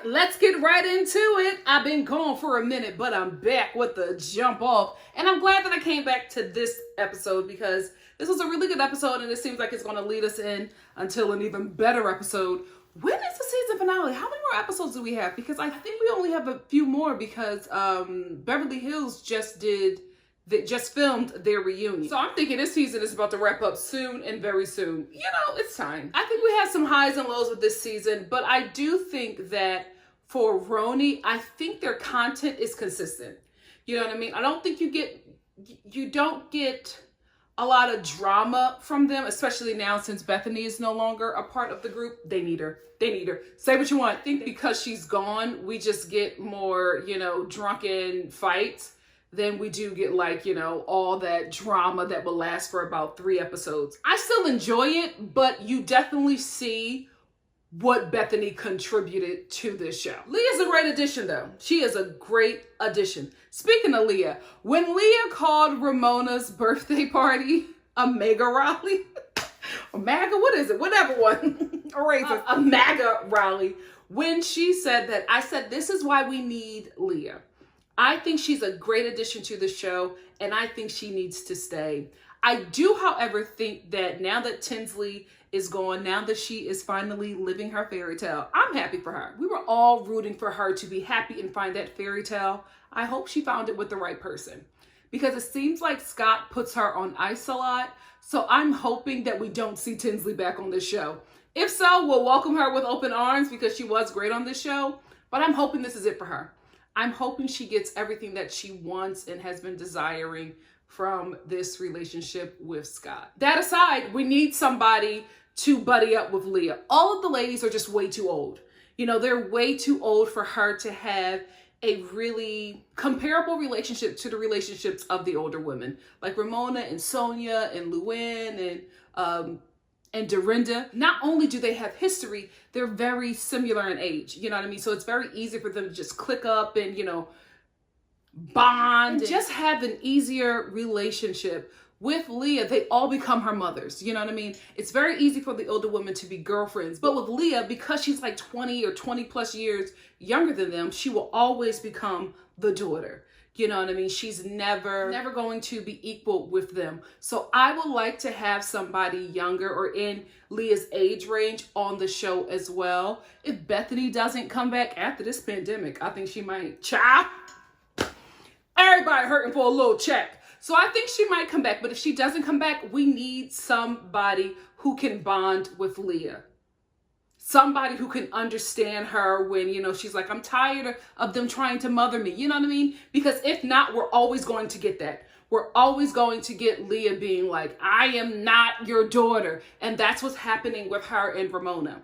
let's get right into it. I've been gone for a minute, but I'm back with the jump off. And I'm glad that I came back to this episode because this was a really good episode and it seems like it's going to lead us in until an even better episode. When is the season finale? How many more episodes do we have? Because I think we only have a few more because Beverly Hills just filmed their reunion. So I'm thinking this season is about to wrap up soon and very soon. You know, it's time. I think we had some highs and lows with this season, but I do think that for Rhony, I think their content is consistent. You know what I mean? I don't think you don't get a lot of drama from them, especially now since Bethany is no longer a part of the group. They need her. Say what you want. I think because she's gone, we just get more, drunken fights than we do get all that drama that will last for about 3 episodes. I still enjoy it, but you definitely see what Bethany contributed to this show. Leah's a great addition though. She is a great addition. Speaking of Leah, when Leah called Ramona's birthday party a mega rally, a MAGA, what is it? Whatever one. A MAGA rally. When she said that, I said, this is why we need Leah. I think she's a great addition to the show, and I think she needs to stay. I do, however, think that now that Tinsley is gone, now that she is finally living her fairy tale, I'm happy for her. We were all rooting for her to be happy and find that fairy tale. I hope she found it with the right person, because it seems like Scott puts her on ice a lot. So I'm hoping that we don't see Tinsley back on this show. If so, we'll welcome her with open arms because she was great on this show, but I'm hoping this is it for her. I'm hoping she gets everything that she wants and has been desiring from this relationship with Scott. That aside, we need somebody to buddy up with Leah. All of the ladies are just way too old. They're way too old for her to have a really comparable relationship to the relationships of the older women. Like Ramona and Sonja and Luann and Dorinda. Not only do they have history, they're very similar in age. You know what I mean? So it's very easy for them to just click up and, bond and just have an easier relationship. With Leah, they all become her mothers. You know what I mean? It's very easy for the older women to be girlfriends. But with Leah, because she's like 20 or 20 plus years younger than them, she will always become the daughter. You know what I mean? She's never going to be equal with them. So I would like to have somebody younger or in Leah's age range on the show as well. If Bethany doesn't come back after this pandemic, I think she might. Child, everybody hurting for a little check. So I think she might come back. But if she doesn't come back, we need somebody who can bond with Leah. Somebody who can understand her when, she's like, I'm tired of them trying to mother me. You know what I mean? Because if not, we're always going to get that. We're always going to get Leah being like, I am not your daughter. And that's what's happening with her and Ramona.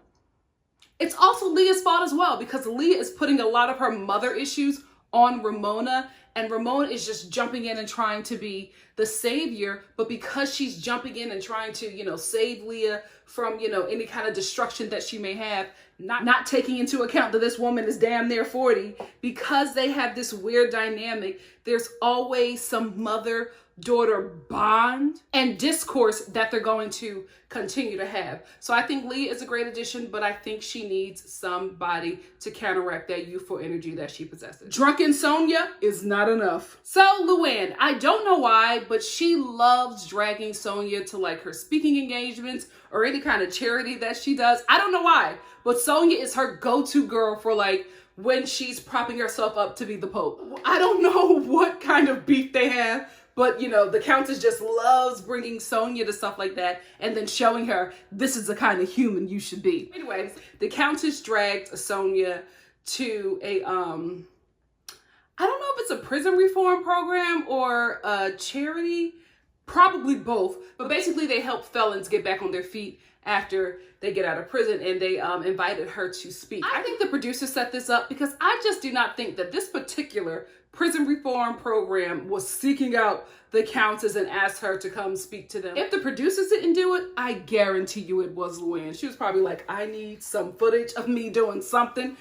It's also Leah's fault as well, because Leah is putting a lot of her mother issues on Ramona. And Ramona is just jumping in and trying to be the savior. But because she's jumping in and trying to, save Leah from, any kind of destruction that she may have, not taking into account that this woman is damn near 40, because they have this weird dynamic, there's always some mother-daughter bond and discourse that they're going to continue to have. So I think Leah is a great addition, but I think she needs somebody to counteract that youthful energy that she possesses. Drunken Sonja is not enough. So Luann, I don't know why, but she loves dragging Sonja to her speaking engagements or any kind of charity that she does. I don't know why, but Sonja is her go-to girl for when she's propping herself up to be the Pope. I don't know what kind of beef they have, but, the Countess just loves bringing Sonja to stuff like that and then showing her this is the kind of human you should be. Anyway, the Countess dragged Sonja to a, I don't know if it's a prison reform program or a charity, probably both. But basically they help felons get back on their feet after they get out of prison, and they invited her to speak. I think the producers set this up because I just do not think that this particular prison reform program was seeking out the Countess and asked her to come speak to them. If the producers didn't do it, I guarantee you it was Luann. She was probably like, I need some footage of me doing something,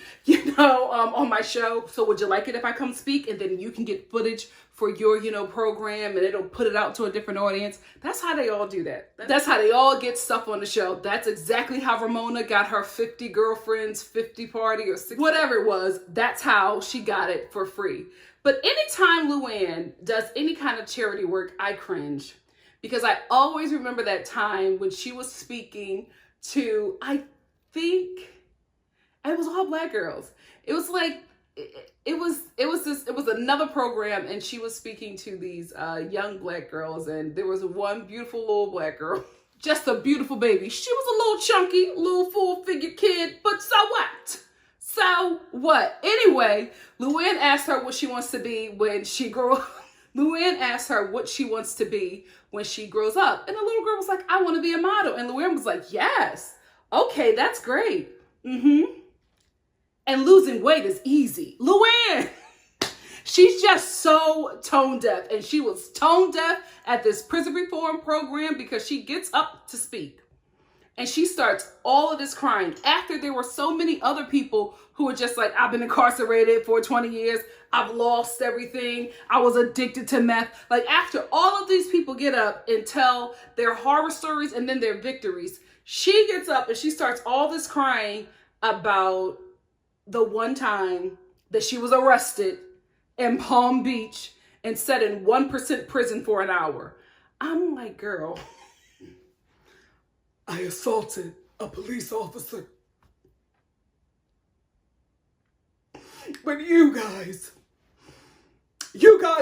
on my show. So would you like it if I come speak? And then you can get footage for your, program, and it'll put it out to a different audience. That's how they all do that. That's how they all get stuff on the show. That's exactly how Ramona got her 50 girlfriends, 50 party, or 60, whatever it was. That's how she got it for free. But anytime Luann does any kind of charity work, I cringe. Because I always remember that time when she was speaking to, I think, it was all black girls. It was like, it was another program, and she was speaking to these young black girls, and there was one beautiful little black girl, just a beautiful baby. She was a little chunky, little full-figure kid, but so what? So what? Anyway, Luann asked her what she wants to be when she grows up. Luann asked her what she wants to be when she grows up. And the little girl was like, I want to be a model. And Luann was like, yes. Okay, that's great. And losing weight is easy. Luann, she's just so tone deaf. And she was tone deaf at this prison reform program because she gets up to speak. And she starts all of this crying after there were so many other people who were just like, I've been incarcerated for 20 years. I've lost everything. I was addicted to meth. Like, after all of these people get up and tell their horror stories and then their victories, she gets up and she starts all this crying about the one time that she was arrested in Palm Beach and set in 1% prison for an hour. I'm like, girl, I assaulted a police officer. But you guys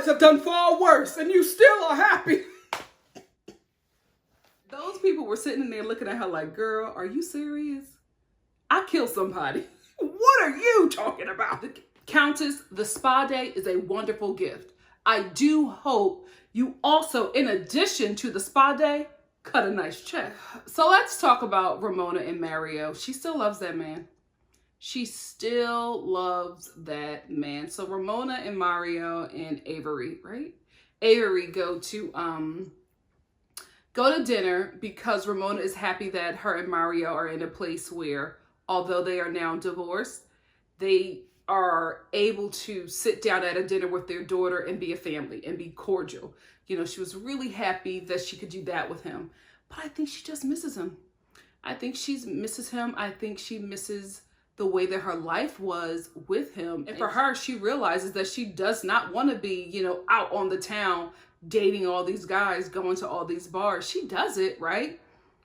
have done far worse, and you still are happy. Those people were sitting in there looking at her like, girl, are you serious? I killed somebody. What are you talking about? Countess, the spa day is a wonderful gift. I do hope you also, in addition to the spa day, cut a nice check. So let's talk about Ramona and Mario. She still loves that man. She still loves that man. So Ramona and Mario and Avery, right? Avery go to dinner because Ramona is happy that her and Mario are in a place where, although they are now divorced, they are able to sit down at a dinner with their daughter and be a family and be cordial. She was really happy that she could do that with him. But I think she just misses him. I think she misses him. I think she misses the way that her life was with him. And for her, she realizes that she does not want to be, out on the town, dating all these guys, going to all these bars. She does it, right?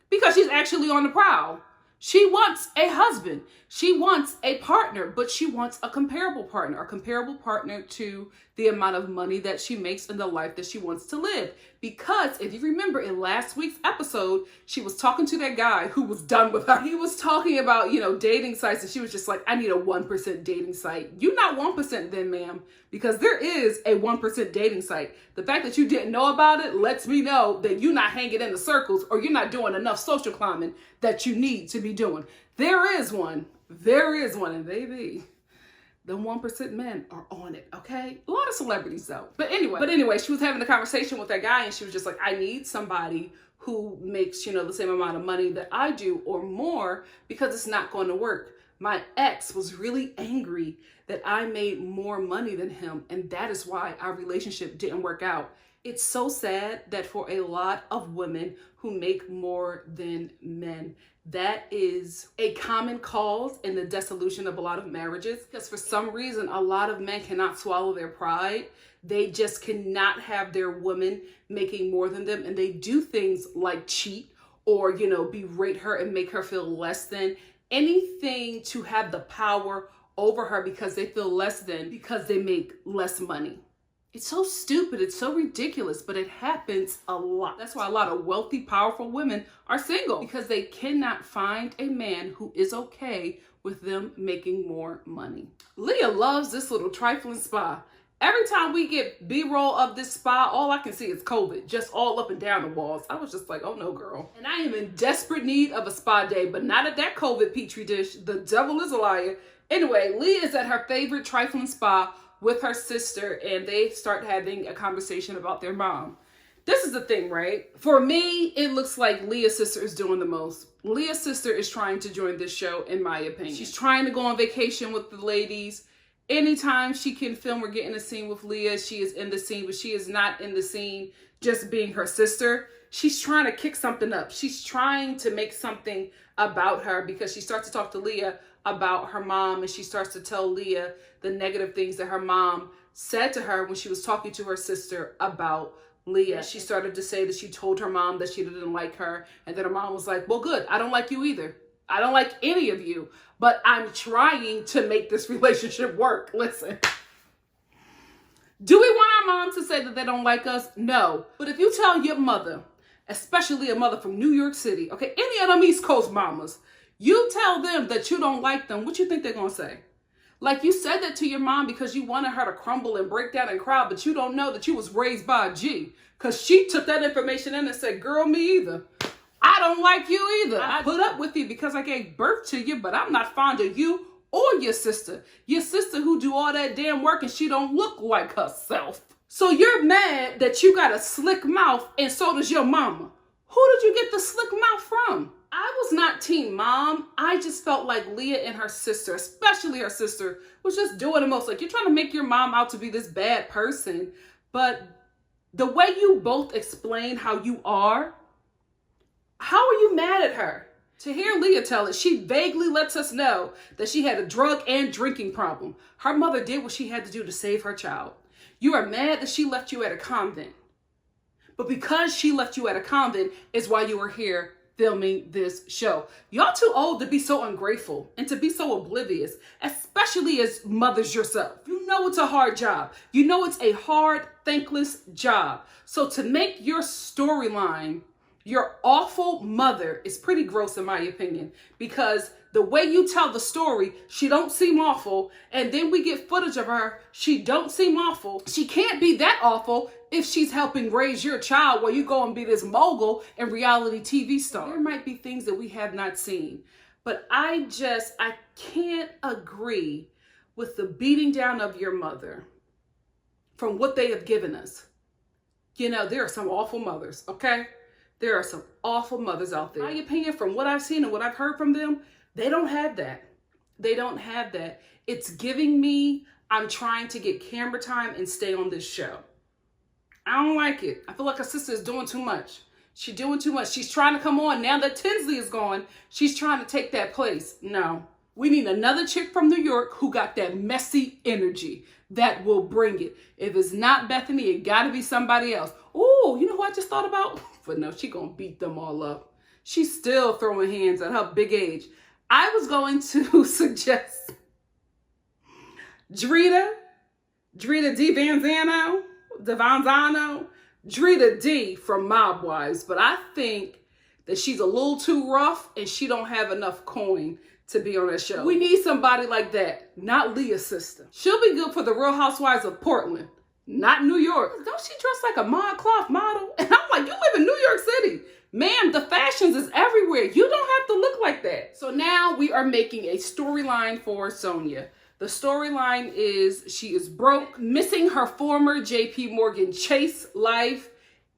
Because she's actually on the prowl. She wants a husband. She wants a partner, but she wants a comparable partner to the amount of money that she makes in the life that she wants to live. Because if you remember in last week's episode, she was talking to that guy who was done with her. He was talking about, dating sites, and she was just like, I need a 1% dating site. You're not 1% then, ma'am, because there is a 1% dating site. The fact that you didn't know about it lets me know that you're not hanging in the circles, or you're not doing enough social climbing that you need to be doing. There is one, and baby, the 1% men are on it, okay? A lot of celebrities though. But anyway, she was having a conversation with that guy, and she was just like, I need somebody who makes, the same amount of money that I do or more, because it's not going to work. My ex was really angry that I made more money than him, and that is why our relationship didn't work out. It's so sad that for a lot of women who make more than men, that is a common cause in the dissolution of a lot of marriages, because for some reason, a lot of men cannot swallow their pride. They just cannot have their woman making more than them. And they do things like cheat or, berate her and make her feel less than. Anything to have the power over her because they feel less than, because they make less money. It's so stupid. It's so ridiculous, but it happens a lot. That's why a lot of wealthy, powerful women are single, because they cannot find a man who is okay with them making more money. Leah loves this little trifling spa. Every time we get B-roll of this spa, all I can see is COVID, just all up and down the walls. I was just like, oh no, girl. And I am in desperate need of a spa day, but not at that COVID petri dish. The devil is a liar. Anyway, Leah is at her favorite trifling spa with her sister, and they start having a conversation about their mom. This is the thing, right? For me, it looks like Leah's sister is doing the most. Leah's sister is trying to join this show, in my opinion. She's trying to go on vacation with the ladies, Anytime she can film or get in a scene with Leah, she is in the scene, but she is not in the scene just being her sister. She's trying to kick something up. She's trying to make something about her, because she starts to talk to Leah about her mom, and she starts to tell Leah the negative things that her mom said to her when she was talking to her sister about Leah. She started to say that she told her mom that she didn't like her, and then her mom was like, well, good, I don't like you either. I don't like any of you, but I'm trying to make this relationship work. Listen. Do we want our moms to say that they don't like us? No. But if you tell your mother, especially a mother from New York City, okay, any of them East Coast mamas, you tell them that you don't like them, what you think they're going to say? Like, you said that to your mom because you wanted her to crumble and break down and cry, but you don't know that you was raised by a G, because she took that information in and said, girl, me either. I don't like you either. I put up with you because I gave birth to you, but I'm not fond of you or your sister. Your sister who do all that damn work and she don't look like herself. So you're mad that you got a slick mouth, and so does your mama. Who did you get the slick mouth from? I was not team mom. I just felt like Leah and her sister, especially her sister, was just doing the most. Like, you're trying to make your mom out to be this bad person, but the way you both explain how you are, how are you mad at her? To hear Leah tell it, she vaguely lets us know that she had a drug and drinking problem. Her mother did what she had to do to save her child. You are mad that she left you at a convent. But because she left you at a convent is why you are here filming this show. Y'all too old to be so ungrateful and to be so oblivious, especially as mothers yourself. You know it's a hard job. You know it's a hard, thankless job. So to make your storyline your awful mother is pretty gross, in my opinion, because the way you tell the story, she don't seem awful, and then we get footage of her, she don't seem awful. She can't be that awful if she's helping raise your child while you go and be this mogul and reality TV star. There might be things that we have not seen, but I can't agree with the beating down of your mother from what they have given us. You know, there are some awful mothers, okay? There are some awful mothers out there. In my opinion, from what I've seen and what I've heard from them, they don't have that. They don't have that. It's giving me, I'm trying to get camera time and stay on this show. I don't like it. I feel like her sister is doing too much. She's doing too much. She's trying to come on. Now that Tinsley is gone, she's trying to take that place. No. We need another chick from New York who got that messy energy that will bring it. If it's not Bethany, it got to be somebody else. Oh, you know who I just thought about? But no, she gonna beat them all up. She's still throwing hands at her big age. I was going to suggest Drita DiVanzano, Drita D from Mob Wives, but I think that she's a little too rough and she don't have enough coin to be on that show. We need somebody like that, not Leah's sister. She'll be good for the Real Housewives of Portland, not New York. Don't she dress like a ModCloth model? And I'm like, you live in New York City. Ma'am, the fashions is everywhere. You don't have to look like that. So now we are making a storyline for Sonja. The storyline is she is broke, missing her former JP Morgan Chase life,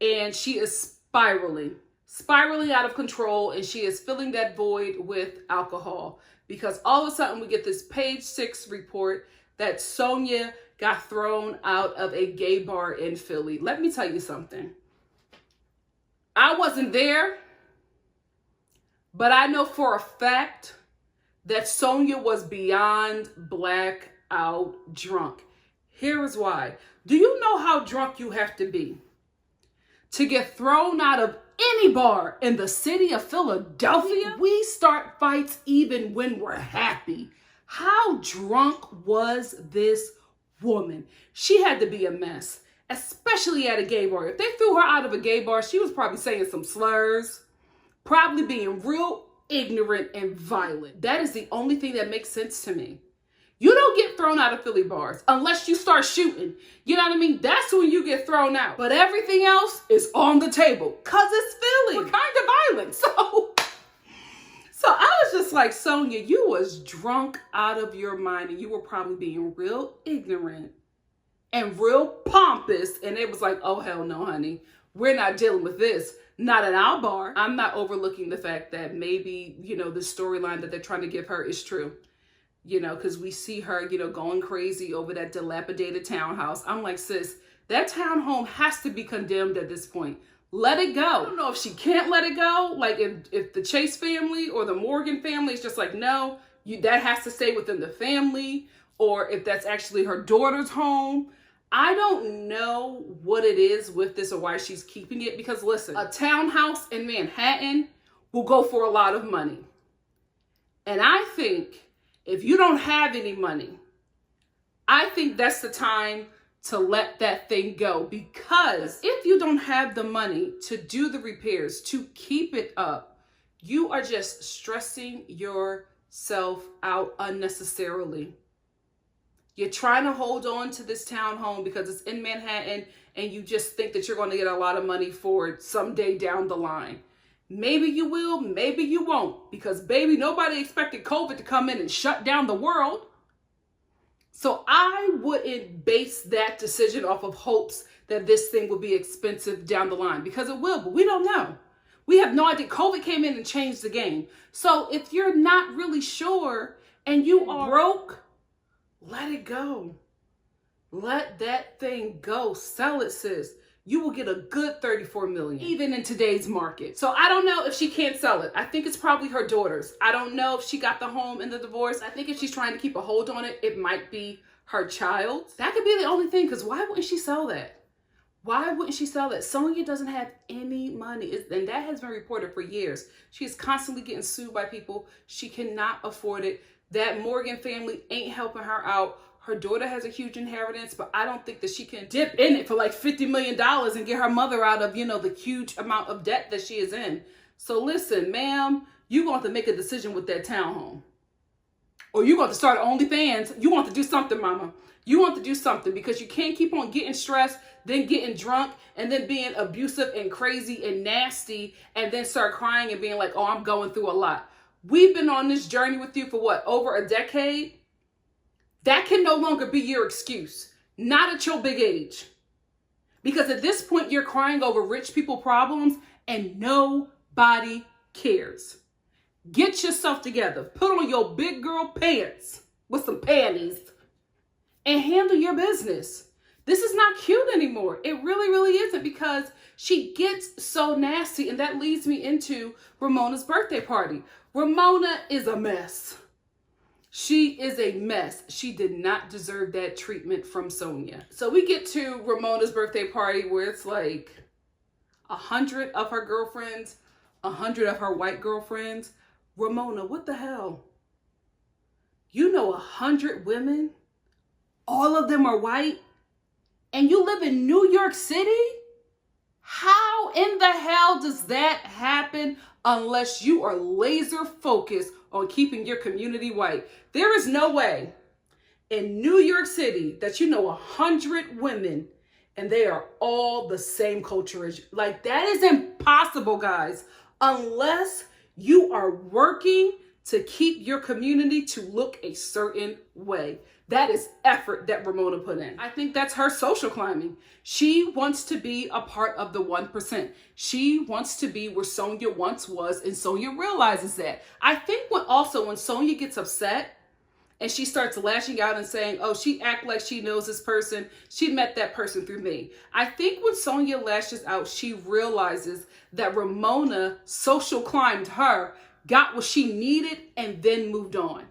and she is spiraling out of control, and she is filling that void with alcohol, because all of a sudden we get this page 6 report that Sonja got thrown out of a gay bar in Philly. Let me tell you something. I wasn't there, but I know for a fact that Sonja was beyond blackout drunk. Here is why. Do you know how drunk you have to be to get thrown out of any bar in the city of Philadelphia? We start fights even when we're happy. How drunk was this woman? She had to be a mess, especially at a gay bar. If they threw her out of a gay bar, she was probably saying some slurs, probably being real ignorant and violent. That is the only thing that makes sense to me. You don't get thrown out of Philly bars unless you start shooting. You know what I mean? That's when you get thrown out. But everything else is on the table because it's Philly. We're kind of violent. So I was just like, Sonja, you was drunk out of your mind, and you were probably being real ignorant and real pompous. And it was like, oh, hell no, honey. We're not dealing with this. Not at our bar. I'm not overlooking the fact that maybe, you know, the storyline that they're trying to give her is true. you know, because we see her, you know, going crazy over that dilapidated townhouse. I'm like, sis, that townhome has to be condemned at this point. Let it go. I don't know if she can't let it go. Like if the Chase family or the Morgan family is just like, no, that has to stay within the family, or if that's actually her daughter's home. I don't know what it is with this or why she's keeping it, because listen, a townhouse in Manhattan will go for a lot of money. And I think if you don't have any money, I think that's the time to let that thing go, because if you don't have the money to do the repairs, to keep it up, you are just stressing yourself out unnecessarily. You're trying to hold on to this townhome because it's in Manhattan and you just think that you're going to get a lot of money for it someday down the line. Maybe you will, maybe you won't, because baby, nobody expected COVID to come in and shut down the world. So I wouldn't base that decision off of hopes that this thing will be expensive down the line, because it will, but we don't know. We have no idea. COVID came in and changed the game. So if you're not really sure and you are broke, let it go. Let that thing go. Sell it, sis. You will get a good $34 million, even in today's market. So I don't know if she can't sell it. I think it's probably her daughter's. I don't know if she got the home in the divorce. I think if she's trying to keep a hold on it, it might be her child. That could be the only thing, because why wouldn't she sell that? Why wouldn't she sell that? Sonja doesn't have any money, and that has been reported for years. She is constantly getting sued by people. She cannot afford it. That Morgan family ain't helping her out. Her daughter has a huge inheritance, but I don't think that she can dip in it for like $50 million and get her mother out of, you know, the huge amount of debt that she is in. So listen, ma'am, you're going to have to make a decision with that townhome. Or you're going to start OnlyFans. You want to do something, mama. You want to do something, because you can't keep on getting stressed, then getting drunk, and then being abusive and crazy and nasty, and then start crying and being like, oh, I'm going through a lot. We've been on this journey with you for what, over a decade? That can no longer be your excuse. Not at your big age. Because at this point, you're crying over rich people problems and nobody cares. Get yourself together. Put on your big girl pants with some panties and handle your business. This is not cute anymore. It really, really isn't, because she gets so nasty. And that leads me into Ramona's birthday party. Ramona is a mess. She is a mess. She did not deserve that treatment from Sonja. So we get to Ramona's birthday party where it's like 100 of her girlfriends, 100 of her white girlfriends. Ramona, what the hell? You know 100 women? All of them are white? And you live in New York City? How in the hell does that happen unless you are laser focused on keeping your community white? There is no way in New York City that you know 100 women and they are all the same culture as you. Like, that is impossible, guys, unless you are working to keep your community to look a certain way. That is effort that Ramona put in. I think that's her social climbing. She wants to be a part of the 1%. She wants to be where Sonja once was, and Sonja realizes that. I think when Sonja gets upset and she starts lashing out and saying, oh, she act like she knows this person. She met that person through me. I think when Sonja lashes out, she realizes that Ramona social climbed her, got what she needed, and then moved on.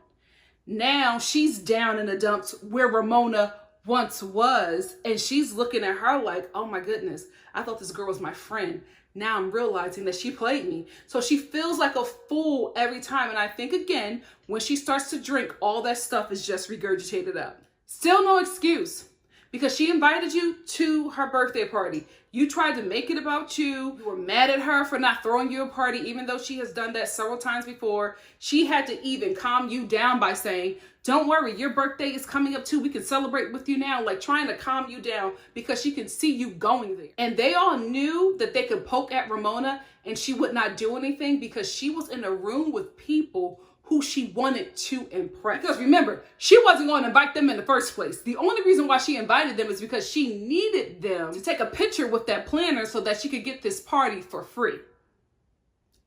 Now she's down in the dumps where Ramona once was, and she's looking at her like, oh my goodness, I thought this girl was my friend. Now I'm realizing that she played me. So she feels like a fool every time. And I think, again, when she starts to drink, all that stuff is just regurgitated up. Still no excuse, because she invited you to her birthday party. You tried to make it about you. You were mad at her for not throwing you a party, even though she has done that several times before. She had to even calm you down by saying, don't worry, your birthday is coming up too. We can celebrate with you now. Like, trying to calm you down because she can see you going there. And they all knew that they could poke at Ramona and she would not do anything, because she was in a room with people who she wanted to impress. Because remember, she wasn't going to invite them in the first place. The only reason why she invited them is because she needed them to take a picture with that planner so that she could get this party for free.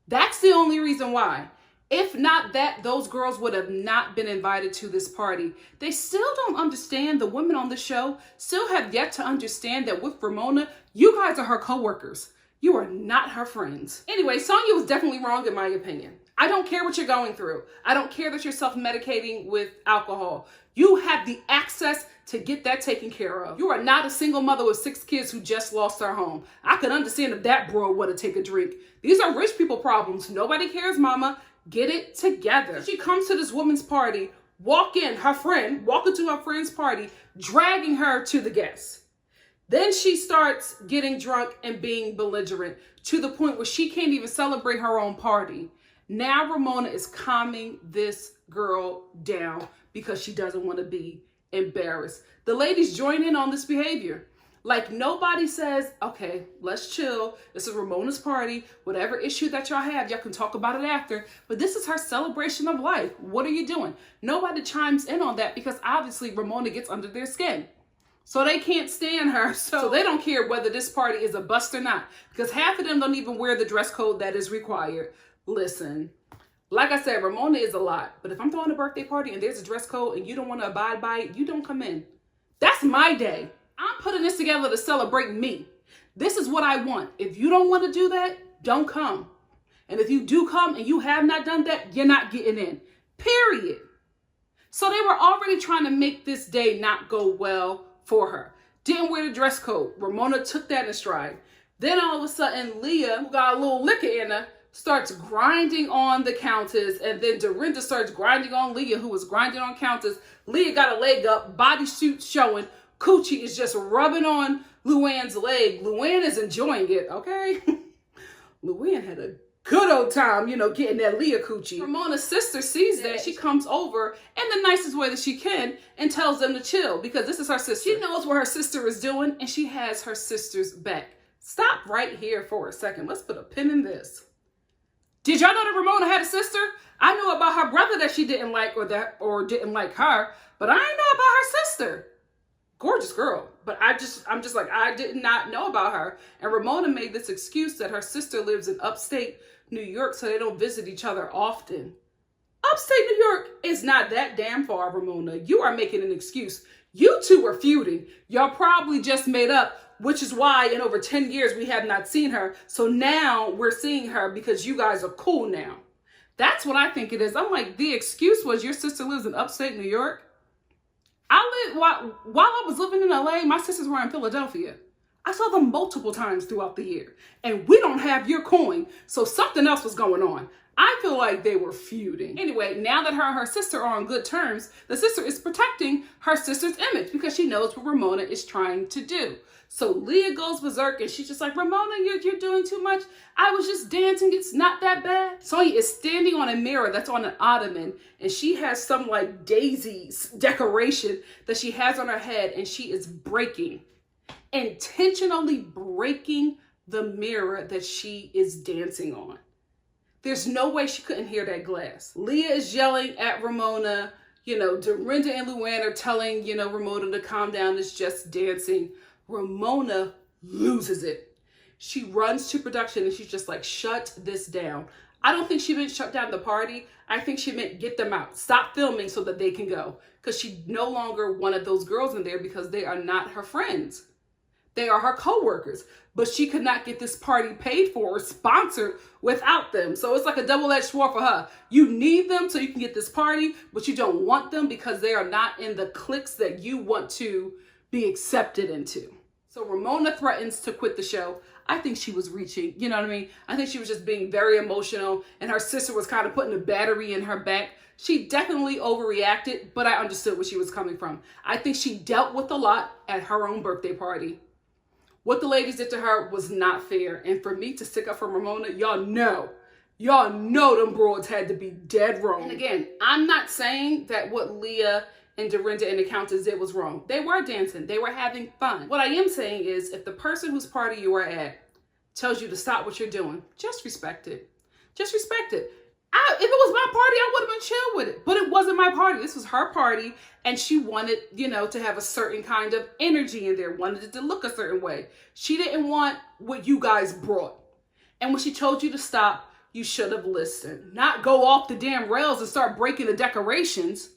That's the only reason why. If not that, those girls would have not been invited to this party. They still don't understand, the women on the show still have yet to understand that with Ramona, you guys are her co-workers. You are not her friends. Anyway, Sonja was definitely wrong in my opinion. I don't care what you're going through. I don't care that you're self-medicating with alcohol. You have the access to get that taken care of. You are not a single mother with 6 kids who just lost their home. I could understand if that bro would have taken a drink. These are rich people problems. Nobody cares, mama. Get it together. She comes to this woman's party, walk into her friend's party, dragging her to the guests. Then she starts getting drunk and being belligerent to the point where she can't even celebrate her own party. Now Ramona is calming this girl down because she doesn't want to be embarrassed. The ladies join in on this behavior. Like nobody says, okay, let's chill. This is Ramona's party. Whatever issue that y'all have, y'all can talk about it after. But this is her celebration of life. What are you doing? Nobody chimes in on that because obviously Ramona gets under their skin. So they can't stand her. So they don't care whether this party is a bust or not. Because half of them don't even wear the dress code that is required. Listen, like I said, Ramona is a lot. But if I'm throwing a birthday party and there's a dress code and you don't want to abide by it, you don't come in. That's my day. I'm putting this together to celebrate me. This is what I want. If you don't want to do that, don't come. And if you do come and you have not done that, you're not getting in. Period. So they were already trying to make this day not go well for her. Didn't wear the dress code. Ramona took that in stride. Then all of a sudden, Leah, who got a little liquor in her, starts grinding on the Countess, and then Dorinda starts grinding on Leah, who was grinding on Countess. Leah got a leg up, bodysuit showing. Coochie is just rubbing on Luann's leg. Luann is enjoying it, okay? Luann had a good old time, getting that Leah coochie. Ramona's sister sees that. She comes over in the nicest way that she can and tells them to chill because this is her sister. She knows what her sister is doing and she has her sister's back. Stop right here for a second. Let's put a pin in this. Did y'all know that Ramona had a sister? I knew about her brother that she didn't like or didn't like her, but I didn't know about her sister. Gorgeous girl, but I'm just like, I did not know about her. And Ramona made this excuse that her sister lives in upstate New York, so they don't visit each other often. Upstate New York is not that damn far, Ramona. You are making an excuse. You two are feuding. Y'all probably just made up, which is why in over 10 years we have not seen her. So now we're seeing her because you guys are cool now. That's what I think it is. I'm like, the excuse was your sister lives in upstate New York. While I was living in LA, my sisters were in Philadelphia. I saw them multiple times throughout the year. And we don't have your coin, so something else was going on. I feel like they were feuding. Anyway, now that her and her sister are on good terms, the sister is protecting her sister's image because she knows what Ramona is trying to do. So Leah goes berserk and she's just like, Ramona, you're doing too much. I was just dancing. It's not that bad. Sonja is standing on a mirror that's on an ottoman and she has some like daisy decoration that she has on her head and she is intentionally breaking the mirror that she is dancing on. There's no way she couldn't hear that glass. Leah is yelling at Ramona. Dorinda and Luann are telling, Ramona to calm down. It's just dancing. Ramona loses it. She runs to production and she's just like, shut this down. I don't think she meant shut down the party. I think she meant get them out. Stop filming so that they can go. Because she no longer wanted those girls in there because they are not her friends. They are her co-workers. But she could not get this party paid for or sponsored without them. So it's like a double-edged sword for her. You need them so you can get this party, but you don't want them because they are not in the cliques that you want to be accepted into. So Ramona threatens to quit the show. I think she was reaching, you know what I mean? I think she was just being very emotional and her sister was kind of putting a battery in her back. She definitely overreacted, but I understood where she was coming from. I think she dealt with a lot at her own birthday party. What the ladies did to her was not fair. And for me to stick up for Ramona, y'all know them broads had to be dead wrong. And again, I'm not saying that what Leah and Dorinda and the Countess did was wrong. They were dancing. They were having fun. What I am saying is if the person whose party you are at tells you to stop what you're doing, just respect it. Just respect it. If it was my party, I would have been chill with it. But it wasn't my party. This was her party. And she wanted, to have a certain kind of energy in there. Wanted it to look a certain way. She didn't want what you guys brought. And when she told you to stop, you should have listened. Not go off the damn rails and start breaking the decorations.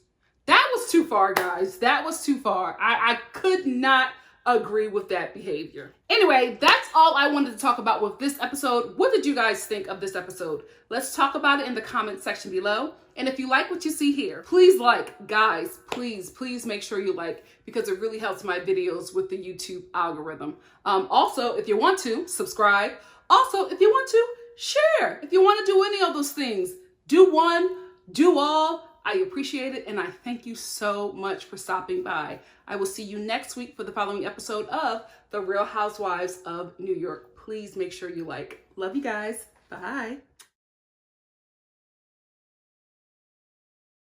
That was too far, guys. That was too far. I could not agree with that behavior. Anyway, that's all I wanted to talk about with this episode. What did you guys think of this episode? Let's talk about it in the comment section below. And if you like what you see here, please like. Guys, please make sure you like, because it really helps my videos with the YouTube algorithm. Also, if you want to, subscribe. Also, if you want to, share. If you want to do any of those things, do one, do all. I appreciate it, and I thank you so much for stopping by. I will see you next week for the following episode of The Real Housewives of New York. Please make sure you like. Love you guys. Bye.